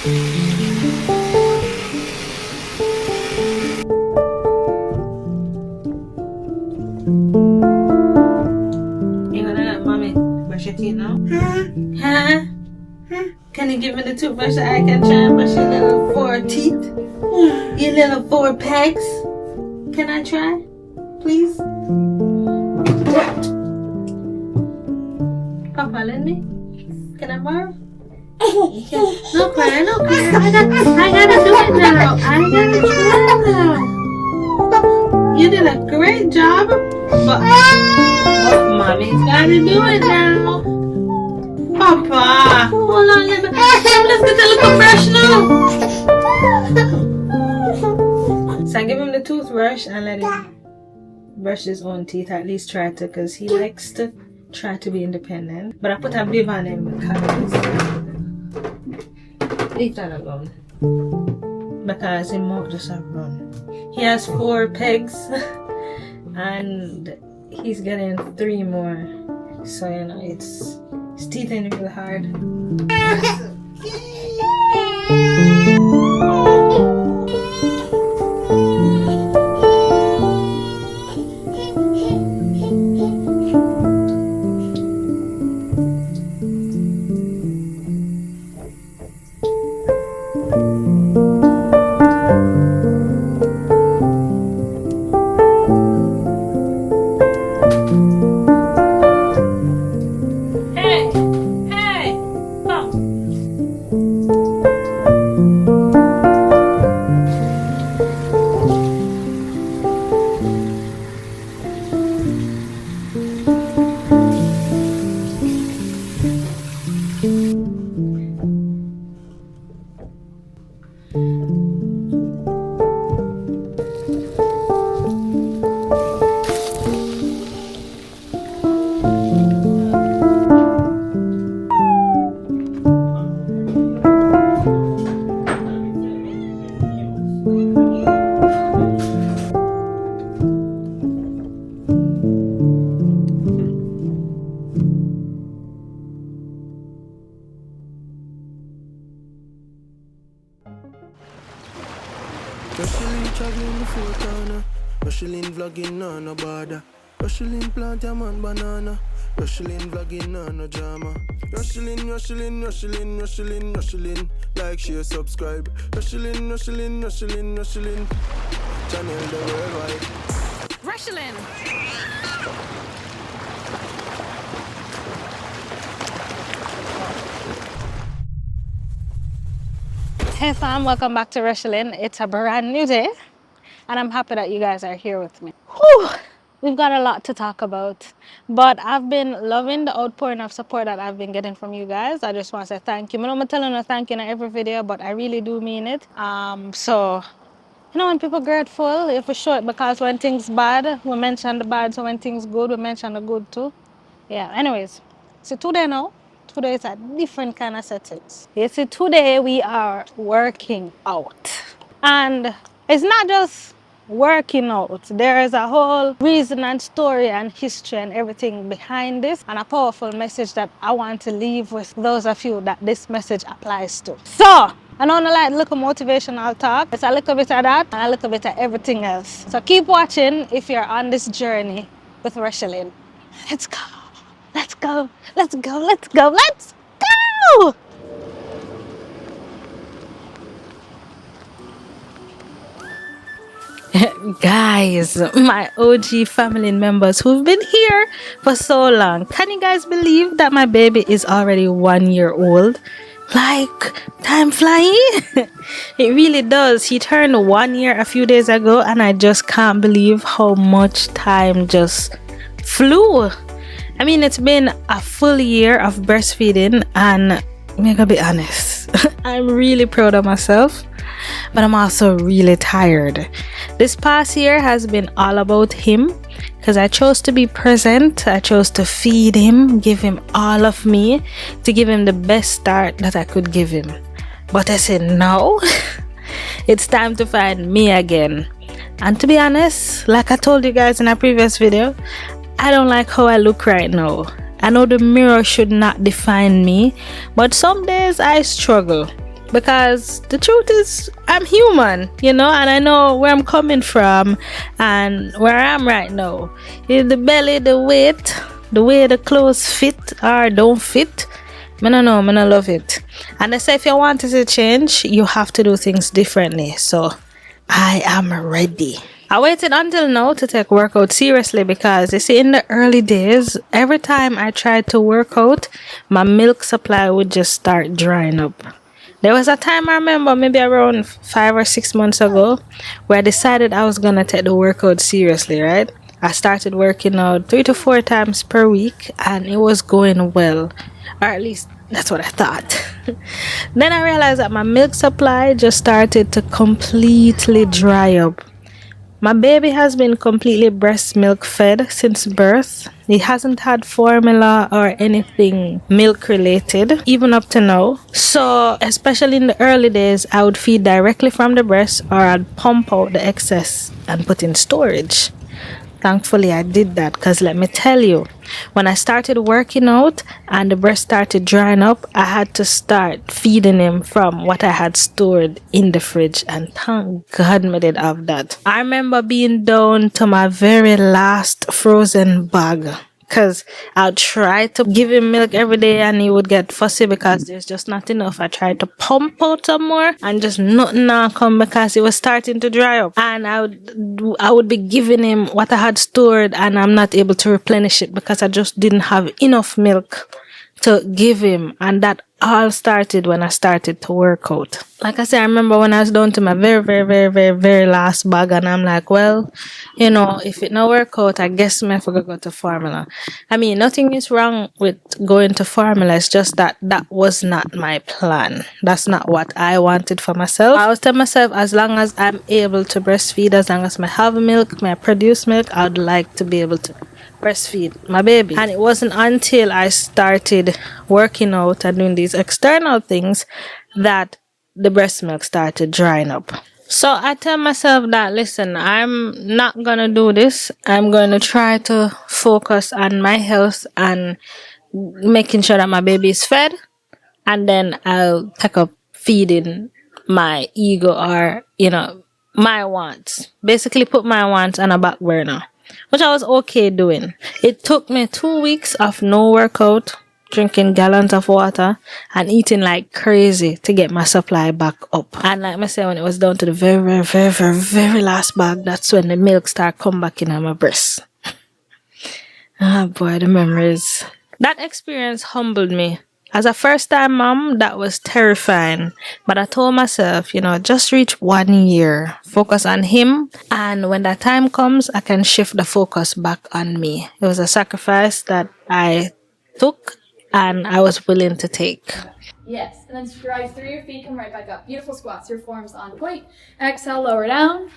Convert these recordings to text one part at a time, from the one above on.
You gonna let mommy brush your teeth now? Huh? Can you give me the toothbrush that I can try and brush your little 4 teeth? Your little 4 pegs? Can I try? Please? Papa, let me? Can I borrow? No cry, no cry. I gotta do it now. I gotta try now. You did a great job, but mommy's gotta do it now. Papa, hold on, let's get the little brush now. So I give him the toothbrush and let him brush his own teeth. At least try to, because he likes to try to be independent. But I put a bib on him because leave that alone. Because he won't just have run. He has 4 pegs and he's getting 3 more. So you know his teeth ain't really hard. Rochielin traveling the 4 corner. Rochielin vlogging on no border. Rochielin plant a man banana. Rochielin vlogging on no drama. Rochielin, Rochielin, Rochielin, Rochielin, Rochielin. Like, share, subscribe. Rochielin, Rochielin, Rochielin, Rochielin. Channel the worldwide. Rochielin! Hey fam, welcome back to Rochielin. It's a brand new day and I'm happy that you guys are here with me. Whew, we've got a lot to talk about, but I've been loving the outpouring of support that I've been getting from you guys. I just want to say thank you. I'm telling you thank you in every video, but I really do mean it. So you know, when people grateful, if we show it, because when things bad, we mention the bad, so when things good, we mention the good too. Yeah, anyways, so today is a different kind of settings. You see, today we are working out. And it's not just working out. There is a whole reason and story and history and everything behind this, and a powerful message that I want to leave with those of you that this message applies to. So, I know like little motivational talk. It's a little bit of that and a little bit of everything else. So keep watching if you're on this journey with Rochielin. Let's go. Let's go. Let's go. Let's go. Let's go. Guys, my OG family members who've been here for so long, can you guys believe that my baby is already 1 year old? Like, time flying. It really does. He turned 1 year a few days ago and I just can't believe how much time just flew. I mean, it's been a full year of breastfeeding and I'm gonna be honest, I'm really proud of myself, but I'm also really tired. This past year has been all about him because I chose to be present. I chose to feed him, give him all of me, to give him the best start that I could give him. But I said no, it's time to find me again. And to be honest, like I told you guys in a previous video, I don't like how I look right now. I know the mirror should not define me, but some days I struggle. because the truth is I'm human, you know, and I know where I'm coming from and where I am right now. If the belly, the weight, the way the clothes fit or don't fit, I don't know, I don't love it. And they say if you want it to change, you have to do things differently. So I am ready. I waited until now to take workout seriously because you see, in the early days, every time I tried to work out, my milk supply would just start drying up. There was a time I remember, maybe around 5 or 6 months ago, where I decided I was gonna take the workout seriously, right? I started working out 3 to 4 times per week and it was going well, or at least that's what I thought. Then I realized that my milk supply just started to completely dry up. My baby has been completely breast milk fed since birth. He hasn't had formula or anything milk related, even up to now. So, especially in the early days, I would feed directly from the breast or I'd pump out the excess and put in storage. Thankfully, I did that because let me tell you, when I started working out and the breast started drying up, I had to start feeding him from what I had stored in the fridge. And thank God I did have that. I remember being down to my very last frozen bag because I'd try to give him milk every day and he would get fussy because there's just not enough. I tried to pump out some more and just nothing now come because it was starting to dry up. And I would be giving him what I had stored and I'm not able to replenish it because I just didn't have enough milk to give him. And that all started when I started to work out. Like I said, I remember when I was down to my very last bag and I'm like, well, you know, if it no work out, I guess I have to go to formula. I mean, nothing is wrong with going to formula. It's just that that was not my plan. That's not what I wanted for myself. I was telling myself, as long as I'm able to breastfeed, as long as I have milk, I produce milk, I would like to be able to breastfeed my baby. And it wasn't until I started working out and doing these external things that the breast milk started drying up. So I tell myself that, listen, I'm not gonna do this. I'm going to try to focus on my health and making sure that my baby is fed, and then I'll pick up feeding my ego or, you know, my wants. Basically put my wants on a back burner, which I was okay doing. It took me 2 weeks of no workout, drinking gallons of water and eating like crazy to get my supply back up. And like I said, when it was down to the very last bag, that's when the milk started come back in my breast. Ah boy, the memories. That experience humbled me. As a first-time mom, that was terrifying. But I told myself, you know, just reach 1 year. Focus on him. And when that time comes, I can shift the focus back on me. It was a sacrifice that I took and I was willing to take. Yes, and then strive through your feet, come right back up. Beautiful squats, your form's on point. Exhale, lower down.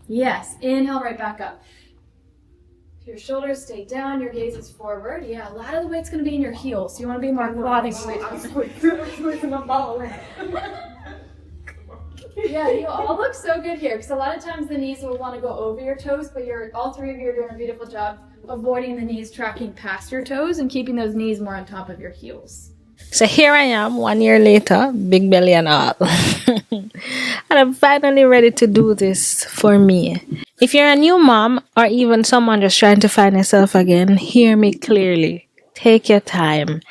Yes, inhale, right back up. Your shoulders stay down, your gaze is forward. Yeah, a lot of the weight's going to be in your heels. So you want to be more quadding. Yeah, you all look so good here because a lot of times the knees will want to go over your toes, but all three of you are doing a beautiful job avoiding the knees tracking past your toes and keeping those knees more on top of your heels. So here I am 1 year later, big belly and all. And I'm finally ready to do this for me. If you're a new mom or even someone just trying to find yourself again, hear me clearly. Take your time.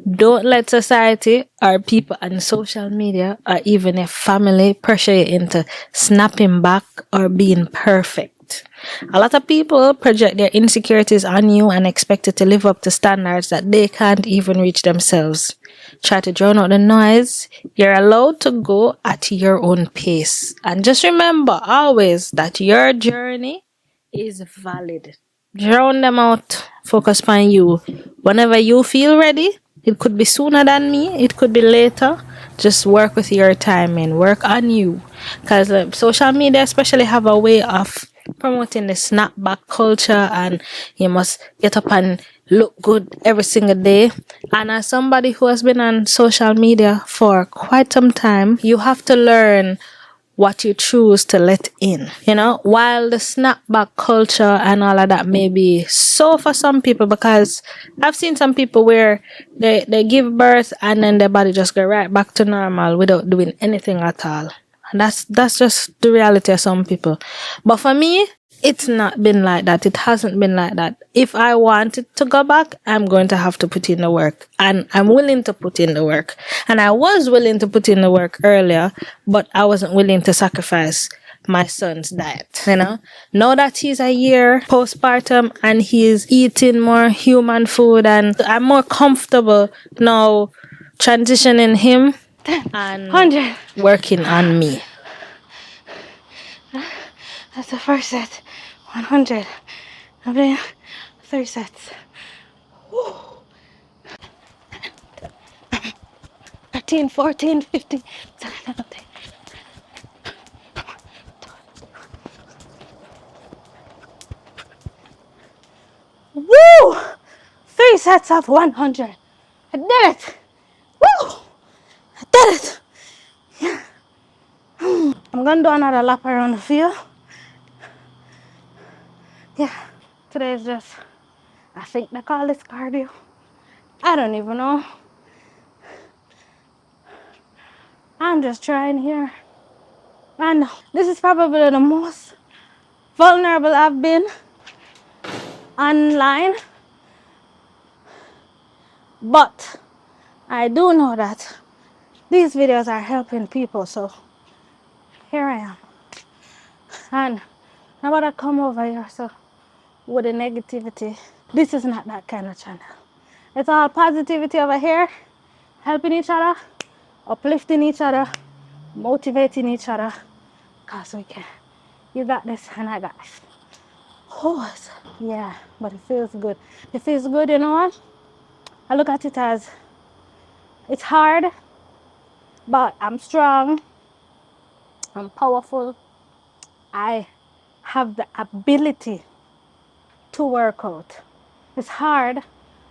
Don't let society or people on social media or even your family pressure you into snapping back or being perfect. A lot of people project their insecurities on you and expect you to live up to standards that they can't even reach themselves. Try to drown out the noise. You're allowed to go at your own pace. And just remember always that your journey is valid. Drown them out. Focus on you. Whenever you feel ready, it could be sooner than me, it could be later. Just work with your timing. Work on you. Because social media especially have a way of promoting the snapback culture and you must get up and look good every single day. And as somebody who has been on social media for quite some time, you have to learn what you choose to let in. You know, while the snapback culture and all of that may be so for some people, because I've seen some people where they give birth and then their body just go right back to normal without doing anything at all. And that's just the reality of some people. But for me, it's not been like that. It hasn't been like that. If I want it to go back, I'm going to have to put in the work. And I'm willing to put in the work. And I was willing to put in the work earlier, but I wasn't willing to sacrifice my son's diet. You know? Now that he's a year postpartum and he's eating more human food, and I'm more comfortable now transitioning him and 100. working on me. That's the first set. 100. I'm doing 3 sets. Woo. 13, 14, 15, 17. Woo! 3 sets of 100. I did it. Woo! I did it. Yeah. I'm gonna do another lap around the field. Yeah. Today is just, I think they call this cardio. I don't even know. I'm just trying here. And this is probably the most vulnerable I've been online. But I do know that these videos are helping people. So here I am. And now I come over here so with the negativity. This is not that kind of channel. It's all positivity over here. Helping each other. Uplifting each other. Motivating each other. Because we can. You got this and I got this. Oh, yeah, but it feels good. It feels good, you know what? I look at it as it's hard, but I'm strong. I'm powerful. I have the ability to work out. It's hard,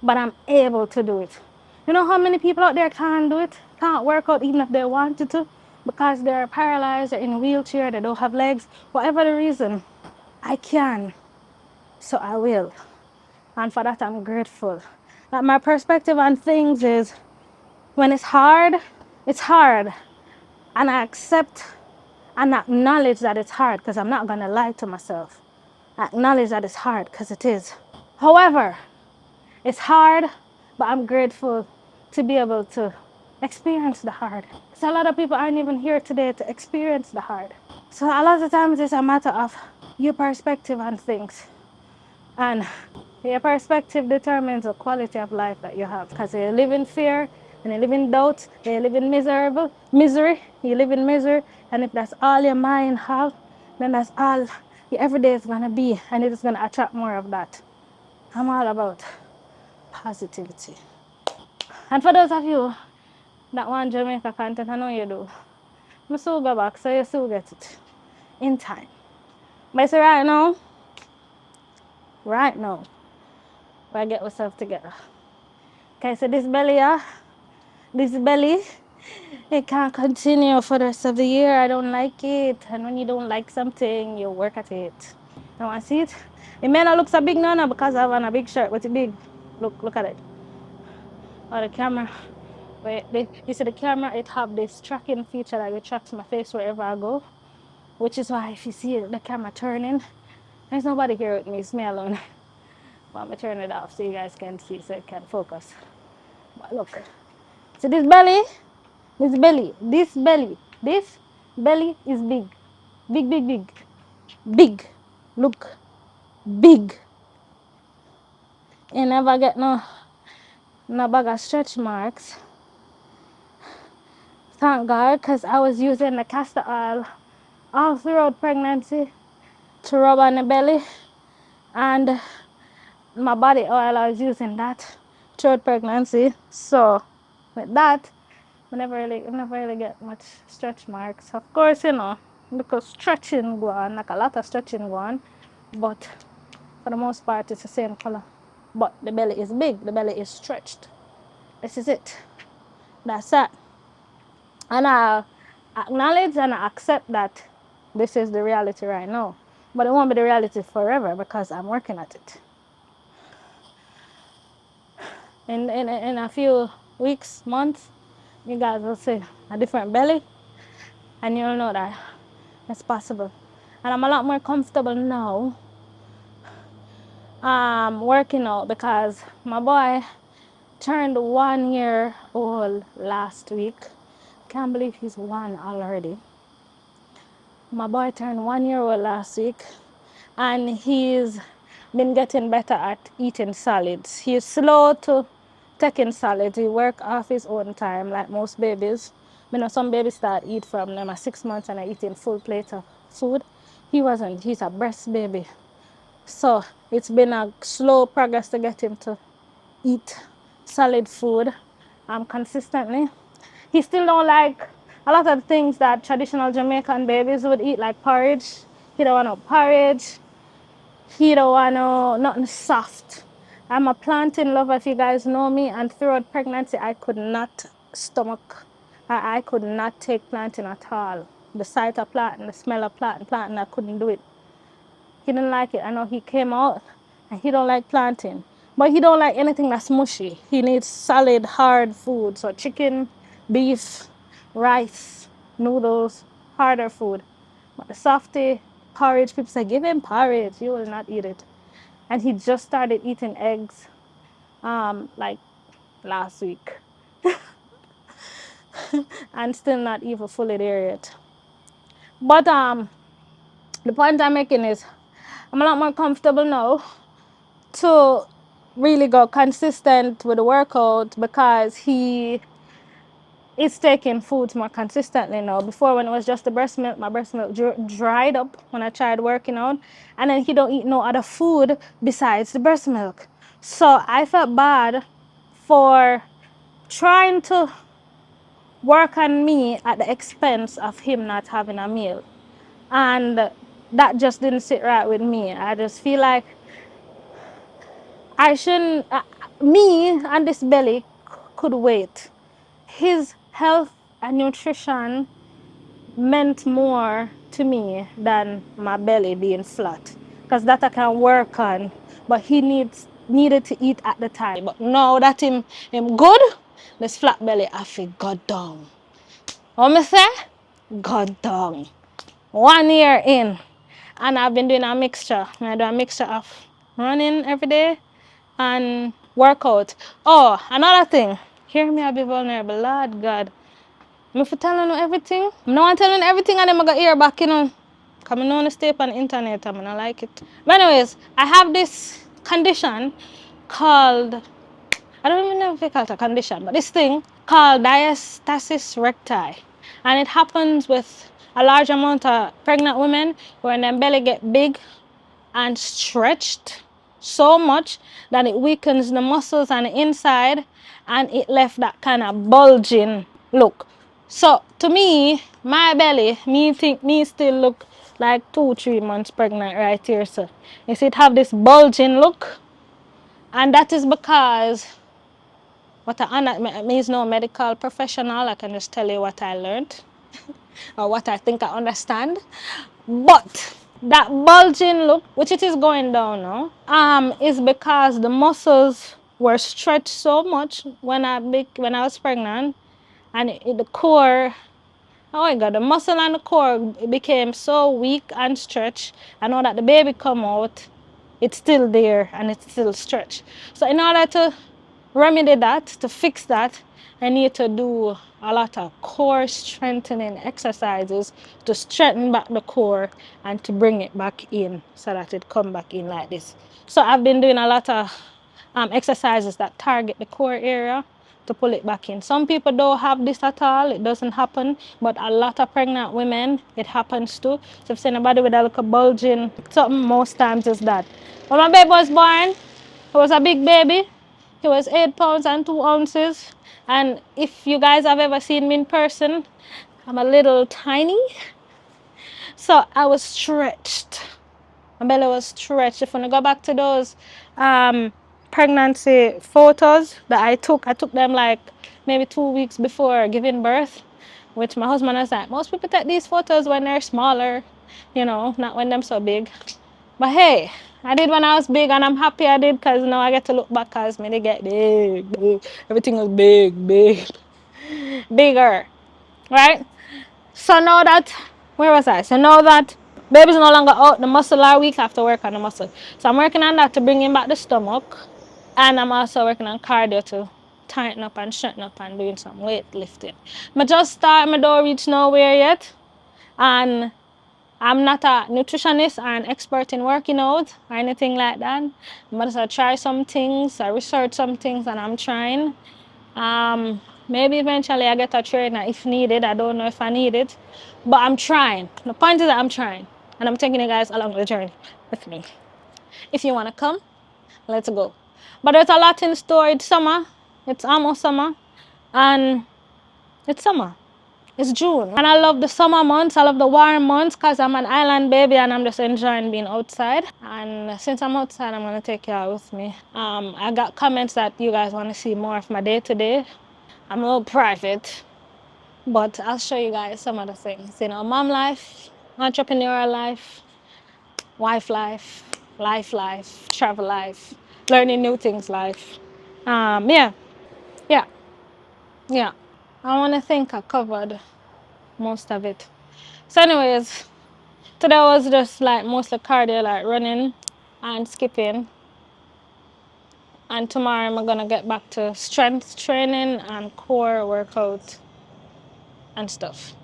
but I'm able to do it. You know how many people out there can't do it? Can't work out even if they wanted to because they're paralyzed, they're in a wheelchair, they don't have legs, whatever the reason. I can, so I will. And for that, I'm grateful. That my perspective on things is when it's hard, it's hard. And I accept and acknowledge that it's hard because I'm not going to lie to myself. I acknowledge that it's hard because it is. However, it's hard, but I'm grateful to be able to experience the hard. So a lot of people aren't even here today to experience the hard. So a lot of times it's a matter of your perspective on things. And your perspective determines the quality of life that you have. Because you live in fear, and you live in doubt, and you live in misery, you live in misery, and if that's all your mind have, then that's all your everyday is going to be, and it is going to attract more of that. I'm all about positivity. And for those of you that want Jamaica content, I know you do. I'm still go back, so you still get it in time. But see right now, I get myself together. Okay, so this belly, it can't continue for the rest of the year. I don't like it. And when you don't like something, you work at it. You want to see it? It may not look so big now because I have on a big shirt, but it's big. Look at it. Oh, the camera. Wait, you see the camera, it have this tracking feature that it tracks my face wherever I go. Which is why if you see the camera turning, there's nobody here with me, it's me alone. But I'm going to turn it off so you guys can see, so it can focus. But look. So this belly is big. Big. Look. Big. You never get no bag of stretch marks. Thank God, because I was using the castor oil all throughout pregnancy to rub on the belly. And my body oil, I was using that throughout pregnancy. So with that, I never really get much stretch marks. Of course, you know, because stretching go on, like a lot of stretching go on, but for the most part, it's the same color. But the belly is big, the belly is stretched. This is it. That's that. And I acknowledge and accept that this is the reality right now. But it won't be the reality forever because I'm working at it. In a few weeks, months, you guys will see a different belly and you'll know that it's possible. And I'm a lot more comfortable now working out because my boy turned 1 year old last week. Can't believe he's 1 already. My boy turned 1 year old last week and he's been getting better at eating solids. He's slow to taking solids. He work off his own time like most babies. You know, some babies start eat from them at 6 months and are eating full plate of food. He wasn't. He's a breast baby. So it's been a slow progress to get him to eat solid food consistently. He still don't like a lot of things that traditional Jamaican babies would eat, like porridge. He don't want no porridge. He don't want no nothing soft. I'm a plantain lover, if you guys know me, and throughout pregnancy I could not stomach, I could not take plantain at all. The sight of plantain, the smell of plantain, I couldn't do it. He didn't like it. I know he came out and he don't like plantain. But he don't like anything that's mushy. He needs solid, hard food. So chicken, beef, rice, noodles, harder food. But the softy porridge, people say, give him porridge. He will not eat it. And he just started eating eggs like last week. And still not even fully there yet. But the point I'm making is I'm a lot more comfortable now to really go consistent with the workout because he is taking foods more consistently now. Before, when it was just the breast milk, my breast milk dried up when I tried working out, and then he don't eat no other food besides the breast milk. So I felt bad for trying to work on me at the expense of him not having a meal, and that just didn't sit right with me. I just feel like I shouldn't, me and this belly could wait. His health and nutrition meant more to me than my belly being flat, because that I can work on, but he needed to eat at the time. But now that him good, this flat belly I feel go down. What me say? Go down. 1 year in, and I've been doing a mixture. I do a mixture of running every day and workout. Oh, another thing. Hear me, I be vulnerable. Lord God. I'm telling you everything. I'm not telling everything and then I got ear back, you know. Because I know to stay on the internet and I don't like it. But anyways, I have this condition called, I don't even know if they call it a condition, but this thing called diastasis recti. And it happens with a large amount of pregnant women when their belly get big and stretched so much that it weakens the muscles on the inside and it left that kind of bulging look. So to me, my belly, me still look like 2-3 months pregnant right here. So you see it have this bulging look, and that is because what me is no medical professional. I can just tell you what I learned or what I think I understand. But that bulging look, which it is going down now, is because the muscles were stretched so much when I was pregnant, and the core, oh my God, the muscle and the core became so weak and stretched. I know that the baby come out, it's still there and it's still stretched. So in order to remedy that, to fix that, I need to do a lot of core strengthening exercises to strengthen back the core and to bring it back in so that it come back in like this. So I've been doing a lot of exercises that target the core area to pull it back in. Some people don't have this at all, it doesn't happen, but a lot of pregnant women, it happens too. So if anybody with a little bulging something, most times is that. When my baby was born, it was a big baby. He was 8 pounds and 2 ounces. And if you guys have ever seen me in person, I'm a little tiny. So I was stretched. My belly was stretched. If I go back to those pregnancy photos that I took them like maybe 2 weeks before giving birth. which my husband was like, most people take these photos when they're smaller, you know, not when they're so big. But hey, I did when I was big, and I'm happy I did, because now I get to look back as me they get big, big. Everything was big, big, bigger, right? So now that, where was I? So now that baby's no longer out, the muscle are weak, I have to work on the muscle. So I'm working on that to bring in back the stomach. And I'm also working on cardio to tighten up and strengthen up and doing some weightlifting. I just start, I don't reach nowhere yet. And I'm not a nutritionist or an expert in working out or anything like that. But I try some things, I research some things, and I'm trying. Maybe eventually I get a trainer if needed. I don't know if I need it, but I'm trying. The point is that I'm trying, and I'm taking you guys along the journey with me. If you want to come, let's go. But there's a lot in store. It's summer. It's almost summer, and it's summer. It's June, and I love the summer months. I love the warm months because I'm an island baby and I'm just enjoying being outside. And since I'm outside, I'm gonna take y'all with me. I got comments that you guys want to see more of my day to day. I'm a little private, but I'll show you guys some of the things. You know, mom life, entrepreneurial life, wife life, travel life, learning new things life. Yeah. I want to think I covered most of it. So anyways, today was just like mostly cardio, like running and skipping. And tomorrow I'm gonna get back to strength training and core workout and stuff.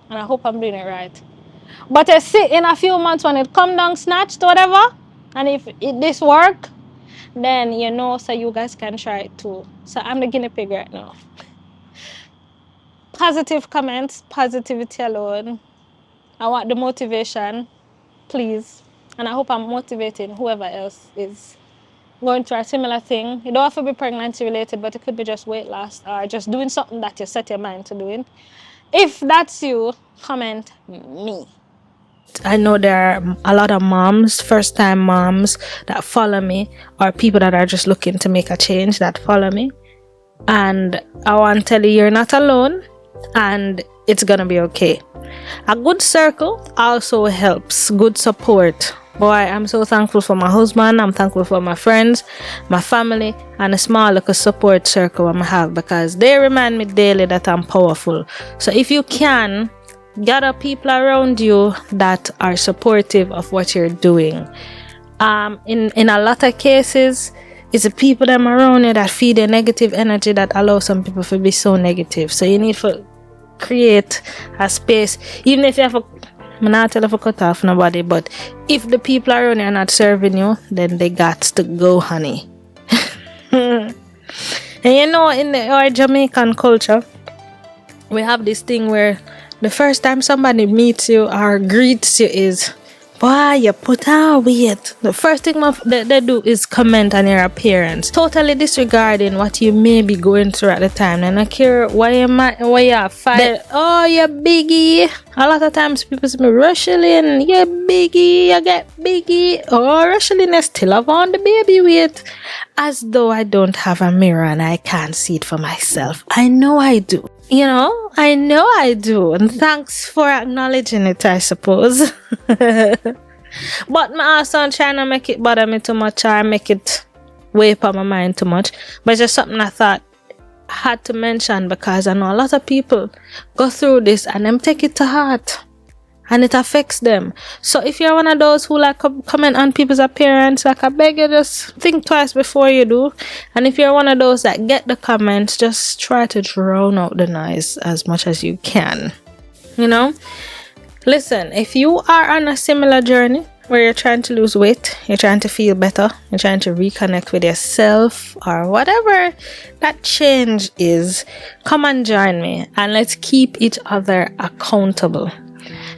And I hope I'm doing it right. But I see in a few months when it come down snatched or whatever, and if this work, then you know, so you guys can try it too. So I'm the guinea pig right now. Positive comments, positivity alone. I want the motivation, please. And I hope I'm motivating whoever else is going through a similar thing. You don't have to be pregnancy related, but it could be just weight loss or just doing something that you set your mind to doing. If that's you, comment me. I know there are a lot of moms, first-time moms that follow me, or people that are just looking to make a change that follow me. And I want to tell you, you're not alone, and it's gonna be okay. A good circle also helps, good support. Boy, I'm so thankful for my husband, I'm thankful for my friends, my family, and a small little support circle I have, because they remind me daily that I'm powerful. So if you can, gather people around you that are supportive of what you're doing. In a lot of cases, it's the people that are around you that feed a negative energy that allow some people to be so negative. So you need to create a space, even if you have I'm not telling you to cut off nobody, but if the people around you are not serving you, then they got to go, honey. And you know, in our Jamaican culture, we have this thing where the first time somebody meets you or greets you is, boy, you put on weight. The first thing they do is comment on your appearance, totally disregarding what you may be going through at the time. And I don't care why you're fight. Oh, you're biggie. A lot of times people say, Rochielin, you're biggie, you get biggie. Oh, Rochielin is still up on the baby weight. As though I don't have a mirror and I can't see it for myself. I know I do. You know, I know I do. And thanks for acknowledging it, I suppose. But my also trying to make it bother me too much or make it weigh up on my mind too much. But it's just something I thought I had to mention, because I know a lot of people go through this and them take it to heart. And it affects them. So if you're one of those who like comment on people's appearance, like, I beg you, just think twice before you do. And if you're one of those that get the comments, just try to drown out the noise as much as you can. You know? Listen, if you are on a similar journey where you're trying to lose weight, you're trying to feel better, you're trying to reconnect with yourself, or whatever that change is, come and join me and let's keep each other accountable.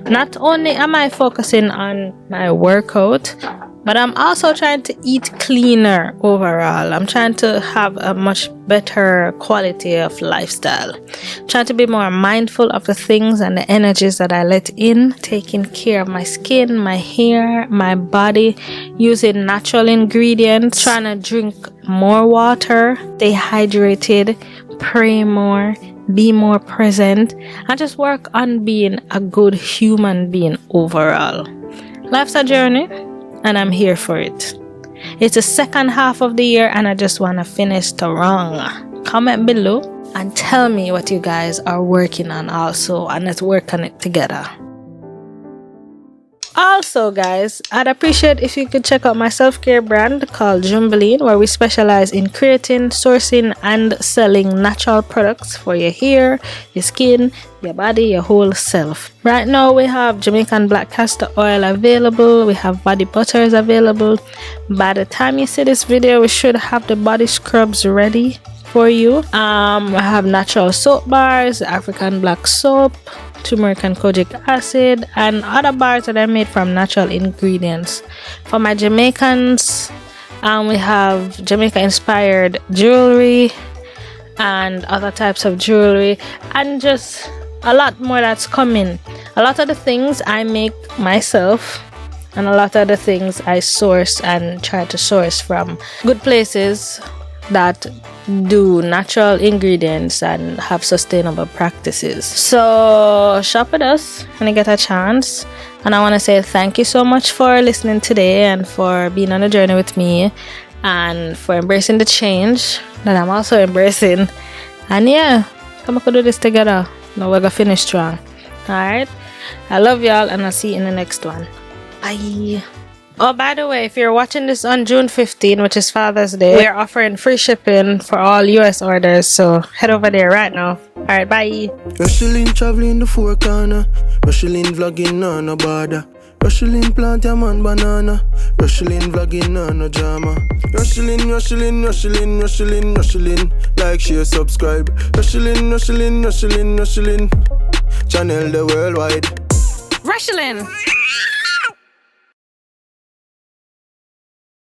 Not only am I focusing on my workout, but I'm also trying to eat cleaner overall. I'm trying to have a much better quality of lifestyle. I'm trying to be more mindful of the things and the energies that I let in, taking care of my skin, my hair, my body, using natural ingredients, trying to drink more water, stay hydrated, pray more, be more present, and just work on being a good human being overall. Life's a journey, and I'm here for it. It's the second half of the year, and I just want to finish strong. Comment below and tell me what you guys are working on also, and let's work on it together. Also guys, I'd appreciate if you could check out my self-care brand called Jingle, where we specialize in creating, sourcing and selling natural products for your hair, your skin, your body, your whole self. Right now we have Jamaican black castor oil available, we have body butters available. By the time you see this video, we should have the body scrubs ready for you. I have natural soap bars, African black soap, turmeric and kojic acid, and other bars that are made from natural ingredients. For my Jamaicans, we have Jamaica inspired jewelry and other types of jewelry, and just a lot more that's coming. A lot of the things I make myself, and a lot of the things I source and try to source from good places that do natural ingredients and have sustainable practices. So shop with us when you get a chance, and I want to say thank you so much for listening today and for being on a journey with me and for embracing the change that I'm also embracing. And yeah, come on, do this together. Now we're gonna finish strong. Alright, I love y'all, and I'll see you in the next one. Bye. Oh, by the way, if you're watching this on June 15, which is Father's Day, we are offering free shipping for all US orders, so head over there right now. Alright, bye. Rochielin traveling the four corner. Rochielin vlogging on no border. Rochielin plant a man banana. Rochielin vlogging on no drama. Rochielin, Rochielin, Rochielin, Rochielin, Rochielin. Like, share, subscribe. Rochielin, Rochielin, Rochielin, Rochielin. Channel the worldwide. Rochielin.